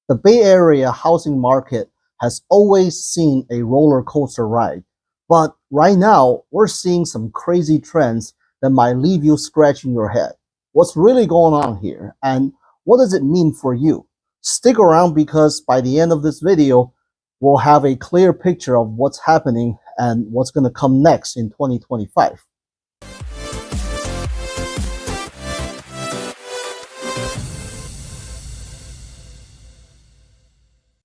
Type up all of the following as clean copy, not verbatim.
The Bay Area housing market has always seen a roller coaster ride, but right now we're seeing some crazy trends that might leave you scratching your head. What's really going on here, and what does it mean for you? Stick around because by the end of this video, we'll have a clear picture of what's happening and what's going to come next in 2025.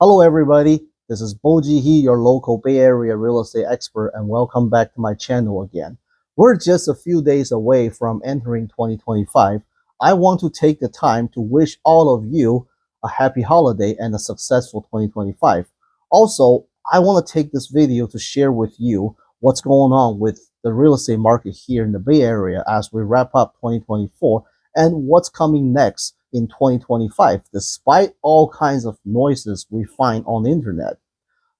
Hello, everybody. This is Boji He, your local Bay Area real estate expert, and welcome back to my channel again. We're just a few days away from entering 2025. I want to take the time to wish all of you a happy holiday and a successful 2025. Also, I want to take this video to share with you what's going on with the real estate market here in the Bay Area as we wrap up 2024 and what's coming next in 2025, despite all kinds of noises we find on the internet.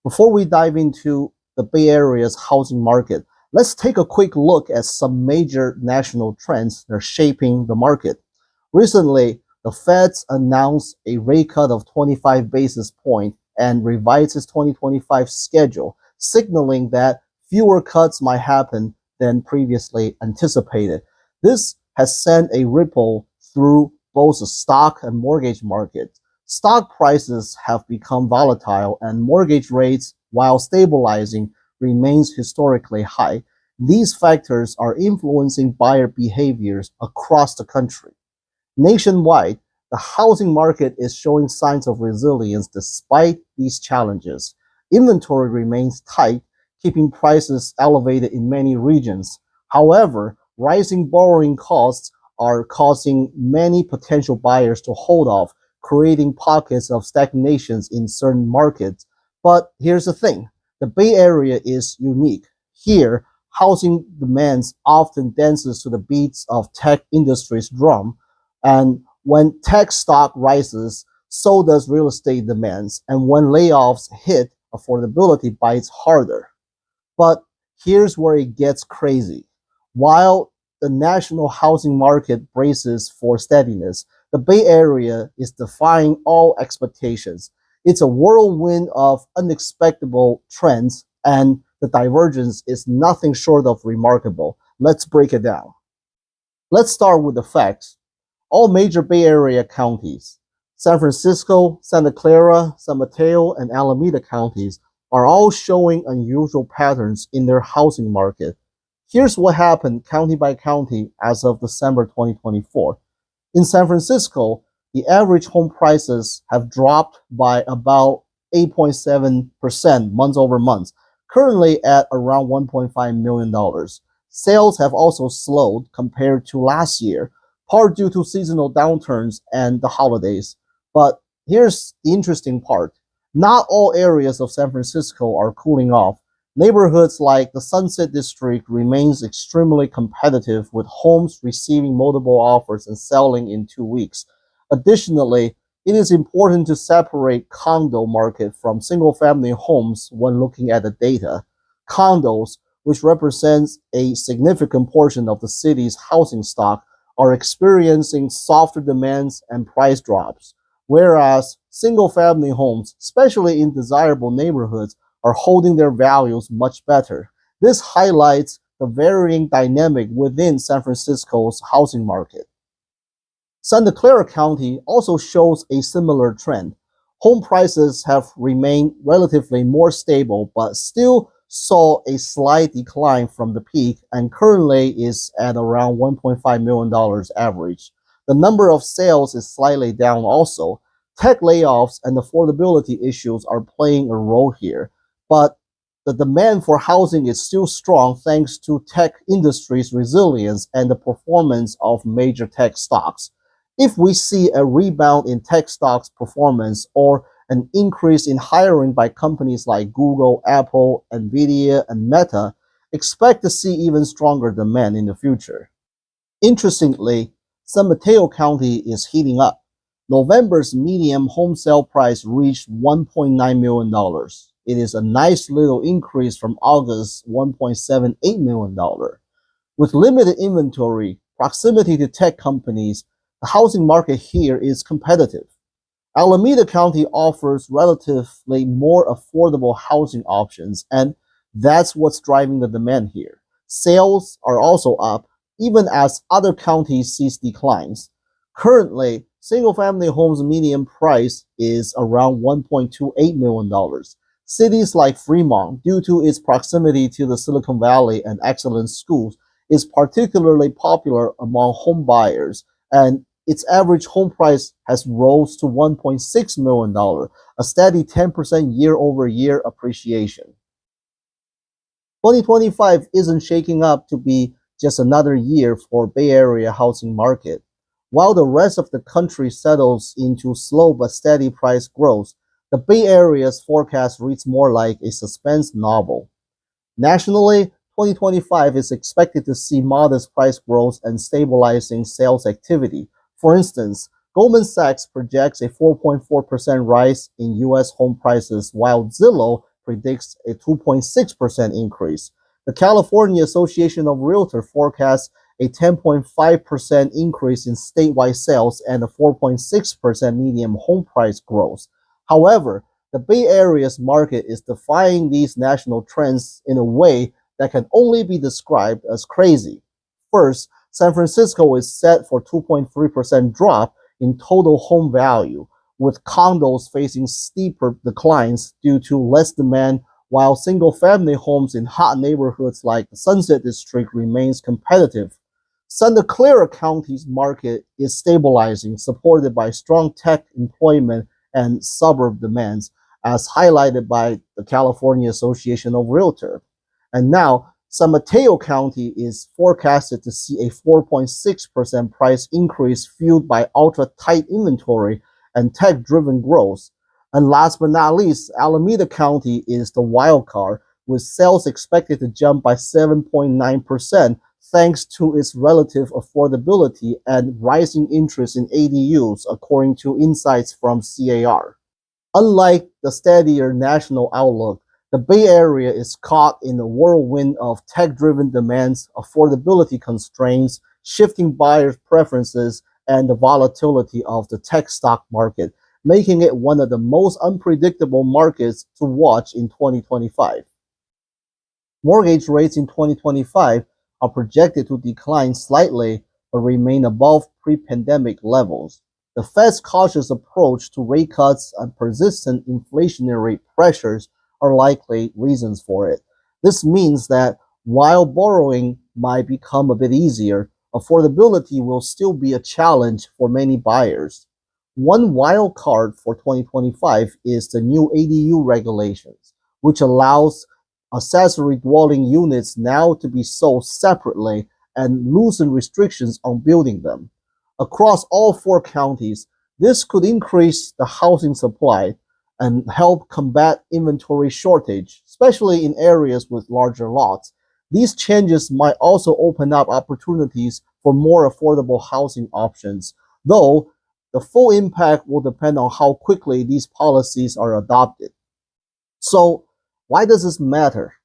Before we dive into the Bay Area's housing market, let's take a quick look at some major national trends that are shaping the market. Recently, the Fed's announced a rate cut of 25 basis points and revised its 2025 schedule, signaling that fewer cuts might happen than previously anticipated. This has sent a ripple through both the stock and mortgage market. Stock prices have become volatile and mortgage rates, while stabilizing, remains historically high. These factors are influencing buyer behaviors across the country. Nationwide, the housing market is showing signs of resilience despite these challenges. Inventory remains tight, keeping prices elevated in many regions. However, rising borrowing costs are causing many potential buyers to hold off, creating pockets of stagnations in certain markets. But here's the thing, the Bay Area is unique. Here, housing demands often dances to the beats of tech industry's drum, and when tech stock rises, so does real estate demands, and when layoffs hit, affordability bites harder. But here's where it gets crazy. While the national housing market braces for steadiness, the Bay Area is defying all expectations. It's a whirlwind of unexpected trends, and the divergence is nothing short of remarkable. Let's break it down. Let's start with the facts. All major Bay Area counties, San Francisco, Santa Clara, San Mateo, and Alameda counties, are all showing unusual patterns in their housing market. Here's what happened county by county as of December 2024. In San Francisco, the average home prices have dropped by about 8.7% month over month, currently at around $1.5 million. Sales have also slowed compared to last year, part due to seasonal downturns and the holidays. But here's the interesting part. Not all areas of San Francisco are cooling off. Neighborhoods like the Sunset District remains extremely competitive, with homes receiving multiple offers and selling in 2 weeks. Additionally, it is important to separate condo market from single-family homes when looking at the data. Condos, which represents a significant portion of the city's housing stock, are experiencing softer demands and price drops, whereas single-family homes, especially in desirable neighborhoods, are holding their values much better. This highlights the varying dynamic within San Francisco's housing market. Santa Clara County also shows a similar trend. Home prices have remained relatively more stable, but still saw a slight decline from the peak and currently is at around $1.5 million average. The number of sales is slightly down also. Tech layoffs and affordability issues are playing a role here, but the demand for housing is still strong thanks to tech industry's resilience and the performance of major tech stocks. If we see a rebound in tech stocks' performance or an increase in hiring by companies like Google, Apple, Nvidia, and Meta, expect to see even stronger demand in the future. Interestingly, San Mateo County is heating up. November's median home sale price reached $1.9 million. It is a nice little increase from August's $1.78 million. With limited inventory, proximity to tech companies, the housing market here is competitive. Alameda County offers relatively more affordable housing options, and that's what's driving the demand here. Sales are also up, even as other counties see declines. Currently, single-family homes median price is around $1.28 million. Cities like Fremont, due to its proximity to the Silicon Valley and excellent schools, is particularly popular among home buyers, and its average home price has rose to $1.6 million, a steady 10% year-over-year appreciation. 2025 isn't shaking up to be just another year for Bay Area housing market. While the rest of the country settles into slow but steady price growth, the Bay Area's forecast reads more like a suspense novel. Nationally, 2025 is expected to see modest price growth and stabilizing sales activity. For instance, Goldman Sachs projects a 4.4% rise in U.S. home prices, while Zillow predicts a 2.6% increase. The California Association of Realtors forecasts a 10.5% increase in statewide sales and a 4.6% median home price growth. However, the Bay Area's market is defying these national trends in a way that can only be described as crazy. First, San Francisco is set for 2.3% drop in total home value, with condos facing steeper declines due to less demand, while single-family homes in hot neighborhoods like the Sunset District remains competitive. Santa Clara County's market is stabilizing, supported by strong tech employment and suburb demands, as highlighted by the California Association of Realtors. And now, San Mateo County is forecasted to see a 4.6% price increase fueled by ultra-tight inventory and tech-driven growth. And last but not least, Alameda County is the wild card, with sales expected to jump by 7.9% thanks to its relative affordability and rising interest in ADUs, according to insights from CAR. Unlike the steadier national outlook, the Bay Area is caught in a whirlwind of tech-driven demands, affordability constraints, shifting buyers' preferences, and the volatility of the tech stock market, making it one of the most unpredictable markets to watch in 2025. Mortgage rates in 2025 are projected to decline slightly but remain above pre-pandemic levels. The Fed's cautious approach to rate cuts and persistent inflationary pressures are likely reasons for it. This means that while borrowing might become a bit easier, affordability will still be a challenge for many buyers. One wild card for 2025 is the new ADU regulations, which allows accessory dwelling units now to be sold separately and loosen restrictions on building them. Across all four counties, this could increase the housing supply and help combat inventory shortage, especially in areas with larger lots. These changes might also open up opportunities for more affordable housing options, though the full impact will depend on how quickly these policies are adopted. So, why does this matter?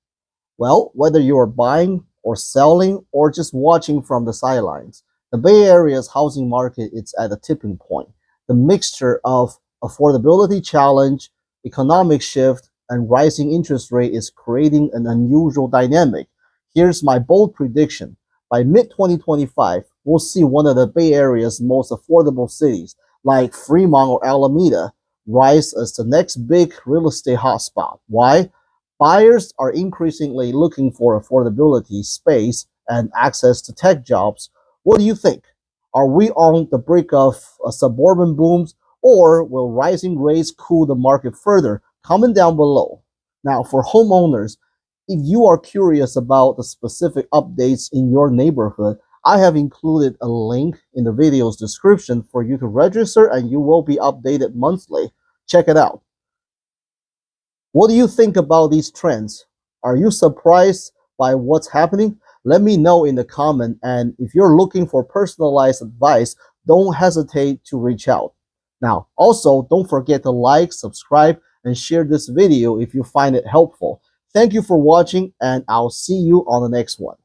Well, whether you are buying or selling or just watching from the sidelines, the Bay Area's housing market is at a tipping point. The mixture of affordability challenge, economic shift, and rising interest rate is creating an unusual dynamic. Here's my bold prediction. By mid-2025, we'll see one of the Bay Area's most affordable cities, like Fremont or Alameda, rise as the next big real estate hotspot. Why? Buyers are increasingly looking for affordability, space, and access to tech jobs. What do you think? Are we on the brink of a suburban booms, or will rising rates cool the market further? Comment down below. Now, for homeowners, if you are curious about the specific updates in your neighborhood, I have included a link in the video's description for you to register, and you will be updated monthly. Check it out. What do you think about these trends? Are you surprised by what's happening? Let me know in the comment, and if you're looking for personalized advice, don't hesitate to reach out. Now, also, don't forget to like, subscribe, and share this video if you find it helpful. Thank you for watching, and I'll see you on the next one.